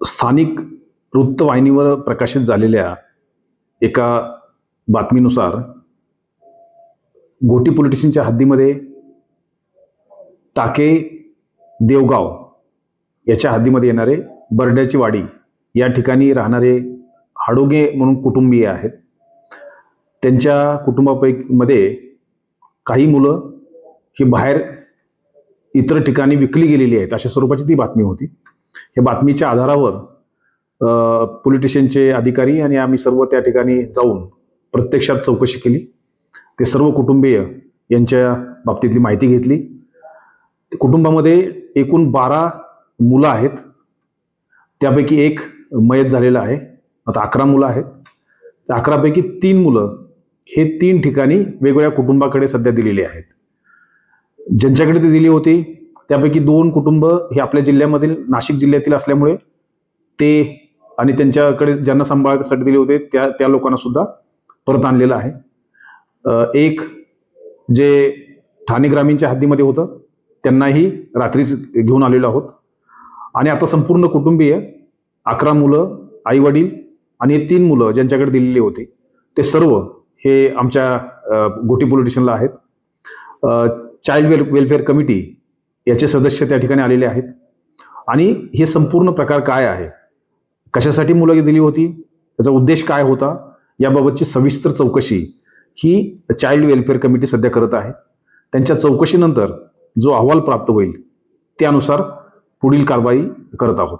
स्थानिक वृत्तवाहिनीवर प्रकाशित झालेल्या एका बातमीनुसार घोटी पोलीस स्टेशनच्या हद्दीमध्ये टाके देवगाव याच्या हद्दीमध्ये येणारे बर्ड्याची वाडी या ठिकाणी राहणारे हाडोगे म्हणून कुटुंबीय आहेत. त्यांच्या कुटुंबापैकी काही मुलं ही बाहेर इतर ठिकाणी विकली गेलेली आहेत अशा स्वरूपाची ती बातमी होती. या बातमीच्या आधारावर पोलीस स्टेशनचे अधिकारी आणि आम्ही सर्व त्या ठिकाणी जाऊन प्रत्यक्षात चौकशी केली. ते सर्व कुटुंबीय यांच्या बाबतीतली माहिती घेतली. कुटुंबामध्ये एकूण 12 मुलं आहेत. त्यापैकी एक मयत झालेला आहे. आता 11 मुलं आहेत. त्या 11पैकी 3 मुलं हे 3 ठिकाणी वेगवेगळ्या कुटुंबाकडे सध्या दिलेली आहेत. ज्यांच्याकडे ती दिली होती त्यापैकी 2 कुटुंब हे आपल्या जिल्ह्यामधील नाशिक जिल्ह्यातील असल्यामुळे ते आणि त्यांच्याकडे ज्यांना सांभाळण्यासाठी दिले होते त्या लोकांना सुद्धा परत आणलेलं आहे. एक जे ठाणे ग्रामीणच्या हद्दीमध्ये होतं त्यांनाही रात्रीच घेऊन आलेलो आहोत. आणि आता संपूर्ण कुटुंबीय 11 मुलं, आई वडील आणि 3 मुलं ज्यांच्याकडे दिलेली होती ते सर्व हे आमच्या घोटी पोलीस स्टेशनला आहेत. चाइल्ड वेलफेअर कमिटी याचे सदस्य त्या ठिकाणी आलेले आहेत. आणि हे संपूर्ण प्रकार काय आहे, कशासाठी मुलं दिली होती, त्याचा उद्देश काय होता याबाबतची सविस्तर चौकशी ही चाइल्ड वेलफेअर कमिटी सध्या करत आहे. त्यांच्या चौकशीनंतर जो अहवाल प्राप्त होईल त्यानुसार पुढील कारवाई करत आहोत.